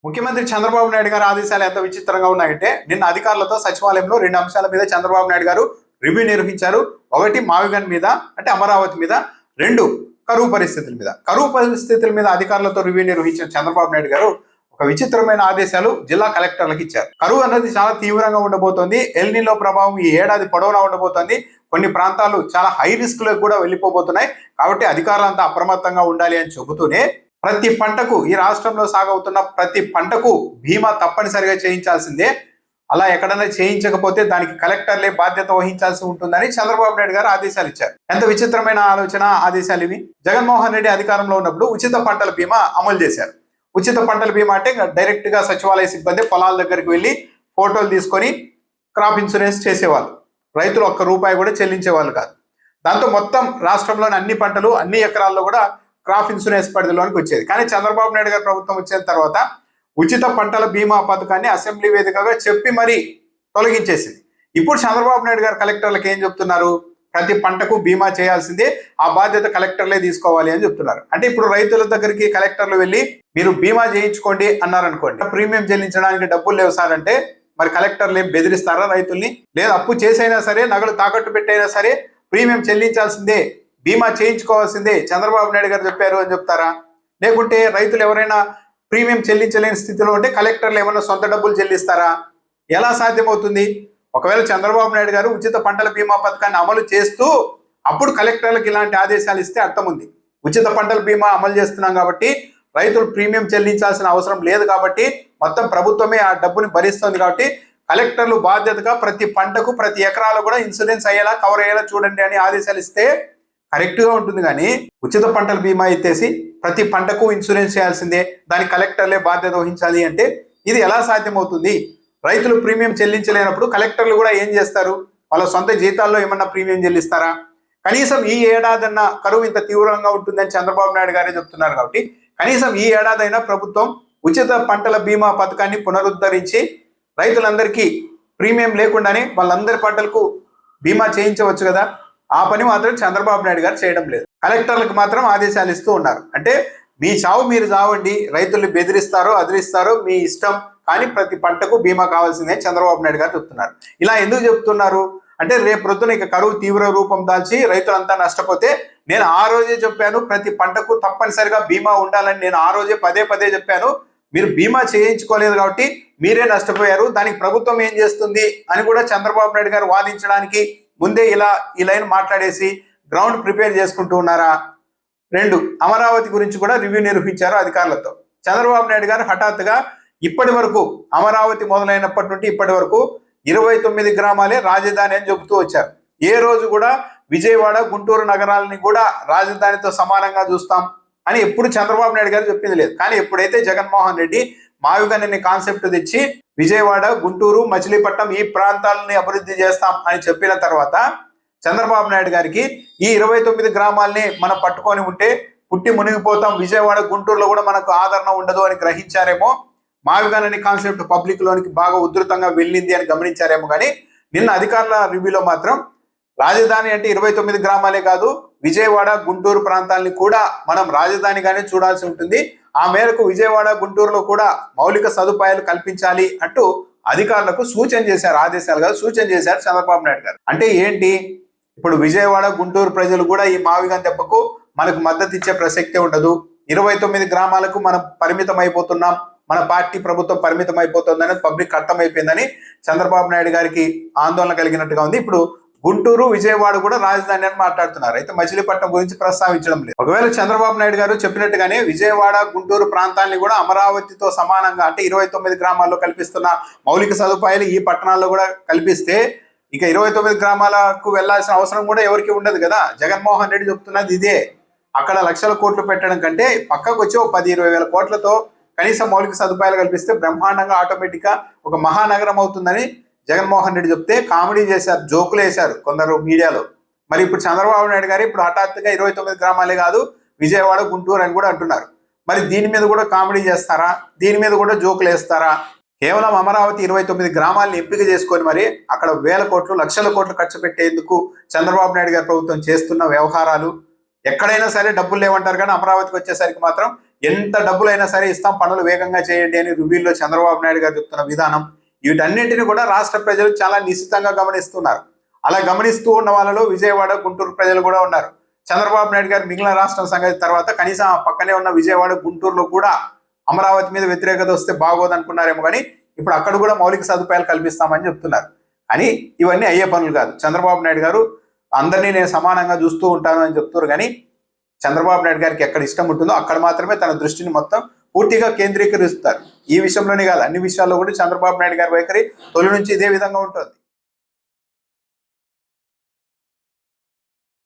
ముఖ్యమంత్రి చంద్రబాబు నాయుడు గారి ఆదేశాలు ఎంత విచిత్రంగా ఉన్నాయంటే నిన్న అధికారులతో సచివాలయంలో 2 అంశాల మీద చంద్రబాబు నాయుడు గారు రివ్యూ నిర్వహించారు. ఒకటి మావిగన్ మీద అంటే అమరావతి మీద, 2 కరువు పరిస్థితుల మీద. కరువు పరిస్థితుల మీద అధికారులతో రివ్యూ నిర్వహించిన చంద్రబాబు నాయుడు గారు ఒక విచిత్రమైన ఆదేశాలు జిల్లా కలెక్టర్లకు ఇచ్చారు. కరువు అన్నది చాలా తీవ్రంగా ఉండబోతోంది. ఎల్నినో ప్రభావం ఈ ఏడాది పొడవునా ఉండబోతోంది. కొన్ని ప్రాంతాలు చాలా హై రిస్క్ లకు కూడా వెళ్ళిపోబోతున్నాయి. కాబట్టి అధికారులంతా అప్రమత్తంగా ఉండాలి అని చెబుతూనే ప్రతి పంటకు ఈ రాష్ట్రంలో సాగవుతున్న ప్రతి పంటకు బీమా తప్పనిసరిగా చేయించాల్సిందే. అలా ఎక్కడైనా చేయించకపోతే దానికి కలెక్టర్లే బాధ్యత వహించాల్సి ఉంటుందని చంద్రబాబు నాయుడు గారు ఆదేశాలు ఇచ్చారు. ఎంత విచిత్రమైన ఆలోచన ఆదేశాలు ఇవి. జగన్మోహన్ రెడ్డి అధికారంలో ఉన్నప్పుడు ఉచిత పంటల బీమా అమలు చేశారు. ఉచిత పంటల బీమా అంటే డైరెక్ట్ గా సచివాలయ సిబ్బంది పొలాల దగ్గరికి వెళ్ళి ఫోటోలు తీసుకొని క్రాప్ ఇన్సూరెన్స్ చేసేవాళ్ళు. రైతులు ₹1 కూడా చెల్లించేవాళ్ళు కాదు. దాంతో మొత్తం రాష్ట్రంలోని అన్ని పంటలు అన్ని ఎకరాల్లో కూడా క్రాప్ ఇన్సూరెన్స్ పరిధిలోనికి వచ్చేది. కానీ చంద్రబాబు నాయుడు గారి ప్రభుత్వం వచ్చిన తర్వాత ఉచిత పంటల బీమా పథకాన్ని అసెంబ్లీ వేదికగా చెప్పి మరీ తొలగించేసింది. ఇప్పుడు చంద్రబాబు నాయుడు గారు కలెక్టర్లకు ఏం చెప్తున్నారు? ప్రతి పంటకు బీమా చేయాల్సిందే, ఆ బాధ్యత కలెక్టర్లే తీసుకోవాలి అని చెప్తున్నారు. అంటే ఇప్పుడు రైతుల దగ్గరికి కలెక్టర్లు వెళ్ళి మీరు బీమా చేయించుకోండి అన్నారనుకోండి, ప్రీమియం చెల్లించడానికి డబ్బులు లేవు సార్ అంటే మరి కలెక్టర్లు ఏం బెదిరిస్తారా రైతుల్ని? లేదా అప్పు చేసైనా సరే, నగలు తాకట్టు పెట్టైనా సరే ప్రీమియం చెల్లించాల్సిందే, బీమా చేయించుకోవాల్సిందే చంద్రబాబు నాయుడు గారు చెప్పారు అని చెప్తారా? లేకుంటే రైతులు ఎవరైనా ప్రీమియం చెల్లించలేని స్థితిలో ఉంటే కలెక్టర్లు ఏమైనా సొంత డబ్బులు చెల్లిస్తారా? ఎలా సాధ్యమవుతుంది? ఒకవేళ చంద్రబాబు నాయుడు గారు ఉచిత పంటల బీమా పథకాన్ని అమలు చేస్తూ అప్పుడు కలెక్టర్లకు ఇలాంటి ఆదేశాలు ఇస్తే అర్థం ఉంది. ఉచిత పంటల బీమా అమలు చేస్తున్నాం కాబట్టి రైతులు ప్రీమియం చెల్లించాల్సిన అవసరం లేదు కాబట్టి మొత్తం ప్రభుత్వమే ఆ డబ్బుని భరిస్తుంది కాబట్టి కలెక్టర్లు బాధ్యతగా ప్రతి పంటకు ప్రతి ఎకరాలు కూడా ఇన్సూరెన్స్ అయ్యేలా కవర్ అయ్యేలా చూడండి అని ఆదేశాలు ఇస్తే కరెక్ట్ గా ఉంటుంది. కానీ ఉచిత పంటల బీమా ఎత్తేసి ప్రతి పంటకు ఇన్సూరెన్స్ చేయాల్సిందే, దానికి కలెక్టర్లే బాధ్యత వహించాలి అంటే ఇది ఎలా సాధ్యమవుతుంది? రైతులు ప్రీమియం చెల్లించలేనప్పుడు కలెక్టర్లు కూడా ఏం చేస్తారు? వాళ్ళ సొంత జీతాల్లో ఏమన్నా ప్రీమియం చెల్లిస్తారా? కనీసం ఈ ఏడాదన్న కరువు ఇంత తీవ్రంగా ఉంటుందని చంద్రబాబు నాయుడు గారే చెప్తున్నారు కాబట్టి కనీసం ఈ ఏడాదైనా ప్రభుత్వం ఉచిత పంటల బీమా పథకాన్ని పునరుద్ధరించి రైతులందరికీ ప్రీమియం లేకుండానే వాళ్ళందరి పంటలకు బీమా చేయించవచ్చు కదా. ఆ పని మాత్రం చంద్రబాబు నాయుడు గారు చేయడం లేదు. కలెక్టర్లకు మాత్రం ఆదేశాలు ఇస్తూ ఉన్నారు. అంటే మీ చావు మీరు చావండి, రైతుల్ని బెదిరిస్తారో అదిరిస్తారో మీ ఇష్టం, కానీ ప్రతి పంటకు బీమా కావాల్సిందే చంద్రబాబు నాయుడు గారు చెప్తున్నారు. ఇలా ఎందుకు చెప్తున్నారు అంటే రేపు ప్రొద్దున ఇక కరువు తీవ్ర రూపం దాల్చి రైతులంతా నష్టపోతే నేను ఆ రోజే చెప్పాను ప్రతి పంటకు తప్పనిసరిగా బీమా ఉండాలని నేను ఆ రోజే పదే చెప్పాను. మీరు బీమా చేయించుకోలేదు కాబట్టి మీరే నష్టపోయారు, దానికి ప్రభుత్వం ఏం చేస్తుంది అని కూడా చంద్రబాబు నాయుడు గారు వాదించడానికి ముందే ఇలా ఈ లైన్ మాట్లాడేసి గ్రౌండ్ ప్రిపేర్ చేసుకుంటూ ఉన్నారా? 2 అమరావతి గురించి కూడా రివ్యూ నిర్వహించారు అధికారులతో. చంద్రబాబు నాయుడు గారు హఠాత్తుగా ఇప్పటి వరకు అమరావతి మొదలైనప్పటి నుండి ఇప్పటి వరకు 29 గ్రామాలే రాజధాని అని చెబుతూ వచ్చారు. ఏ రోజు కూడా విజయవాడ, గుంటూరు నగరాలని కూడా రాజధానితో సమానంగా చూస్తాం అని ఎప్పుడు చంద్రబాబు నాయుడు గారు చెప్పింది లేదు. కానీ ఎప్పుడైతే జగన్మోహన్ రెడ్డి మావిగన్ అనే కాన్సెప్ట్ తెచ్చి విజయవాడ, గుంటూరు, మచిలీపట్నం ఈ ప్రాంతాలని అభివృద్ధి చేస్తాం అని చెప్పిన తర్వాత చంద్రబాబు నాయుడు గారికి ఈ 29 గ్రామాలని మనం పట్టుకొని ఉంటే పుట్టి మునిగిపోతాం, విజయవాడ, గుంటూరులో కూడా మనకు ఆదరణ ఉండదు అని గ్రహించారేమో, మావిగన్ అనే కాన్సెప్ట్ పబ్లిక్ లోనికి బాగా ఉధృతంగా వెళ్ళింది అని గమనించారేమో. కానీ నిన్న అధికారుల రివ్యూలో మాత్రం రాజధాని అంటే 29 గ్రామాలే కాదు, విజయవాడ, గుంటూరు ప్రాంతాలని కూడా మనం రాజధానిగానే చూడాల్సి ఉంటుంది. ఆ మేరకు విజయవాడ, గుంటూరులో కూడా మౌలిక సదుపాయాలు కల్పించాలి అంటూ అధికారులకు సూచన చేశారు. ఆదేశాలు కాదు, సూచన చేశారు చంద్రబాబు నాయుడు గారు. అంటే ఏంటి? ఇప్పుడు విజయవాడ, గుంటూరు ప్రజలు కూడా ఈ మావిగన్ దెబ్బకు మనకు మద్దతు ఇచ్చే ప్రసక్తే ఉండదు. 29 గ్రామాలకు మనం పరిమితం అయిపోతున్నాం, మన పార్టీ ప్రభుత్వం పరిమితం అయిపోతుంది అనేది పబ్లిక్ అర్థమైపోయిందని చంద్రబాబు నాయుడు గారికి ఆందోళన కలిగినట్టుగా ఉంది. ఇప్పుడు గుంటూరు, విజయవాడ కూడా రాజధాని అని మాట్లాడుతున్నారు. అయితే మచిలీపట్నం గురించి ప్రస్తావించడం లేదు. ఒకవేళ చంద్రబాబు నాయుడు గారు చెప్పినట్టుగానే విజయవాడ, గుంటూరు ప్రాంతాన్ని కూడా అమరావతితో సమానంగా అంటే 29 గ్రామాల్లో కల్పిస్తున్న మౌలిక సదుపాయాలు ఈ పట్టణాల్లో కూడా కల్పిస్తే ఇక 29 గ్రామాలకు వెళ్లాల్సిన అవసరం కూడా ఎవరికి ఉండదు కదా. జగన్మోహన్ రెడ్డి చెప్తున్నది ఇదే. అక్కడ లక్షల కోట్లు పెట్టడం కంటే పక్కకు వచ్చి 10-20 వేల కోట్లతో కనీసం మౌలిక సదుపాయాలు కల్పిస్తే బ్రహ్మాండంగా ఆటోమేటిక్ గా ఒక మహానగరం అవుతుందని జగన్మోహన్ రెడ్డి చెప్తే కామెడీ చేశారు, జోకులు వేశారు కొందరు మీడియాలో. మరి ఇప్పుడు చంద్రబాబు నాయుడు గారు ఇప్పుడు హఠాత్తుగా 29 గ్రామాలే కాదు విజయవాడ, గుంటూరు అని కూడా అంటున్నారు. మరి దీని మీద కూడా కామెడీ చేస్తారా? దీని మీద కూడా జోకులు వేస్తారా? కేవలం అమరావతి 29 గ్రామాలను ఎంపిక చేసుకొని మరి అక్కడ వేల కోట్లు, లక్షల కోట్లు ఖర్చు పెట్టేందుకు చంద్రబాబు నాయుడు గారి ప్రభుత్వం చేస్తున్న వ్యవహారాలు ఎక్కడైనా సరే డబ్బులు లేవంటారు, కానీ అమరావతికి వచ్చేసరికి మాత్రం ఎంత డబ్బులైనా సరే ఇస్తాం, పనులు వేగంగా చేయండి అని రివ్యూల్లో చంద్రబాబు నాయుడు గారు చెప్తున్న విధానం, వీటన్నింటినీ కూడా రాష్ట్ర ప్రజలు చాలా నిశితంగా గమనిస్తున్నారు. అలా గమనిస్తూ ఉన్న వాళ్ళలో విజయవాడ, గుంటూరు ప్రజలు కూడా ఉన్నారు. చంద్రబాబు నాయుడు గారు మిగిలిన రాష్ట్రం సంగతి తర్వాత కనీసం ఆ పక్కనే ఉన్న విజయవాడ, గుంటూరులో కూడా అమరావతి మీద వ్యతిరేకత వస్తే బాగోదు అనుకున్నారేమో, కానీ ఇప్పుడు అక్కడ కూడా మౌలిక సదుపాయాలు కల్పిస్తామని చెప్తున్నారు. కానీ ఇవన్నీ అయ్యే పనులు కాదు. చంద్రబాబు నాయుడు గారు అందరినీ నేను సమానంగా చూస్తూ ఉంటాను అని చెప్తారు, కానీ చంద్రబాబు నాయుడు గారికి ఎక్కడ ఇష్టం ఉంటుందో అక్కడ మాత్రమే తన దృష్టిని మొత్తం పూర్తిగా కేంద్రీకరిస్తారు. ఈ విషయంలోనే కాదు, అన్ని విషయాల్లో కూడా చంద్రబాబు నాయుడు గారి వైఖరి తొలి నుంచి ఇదే విధంగా ఉంటుంది.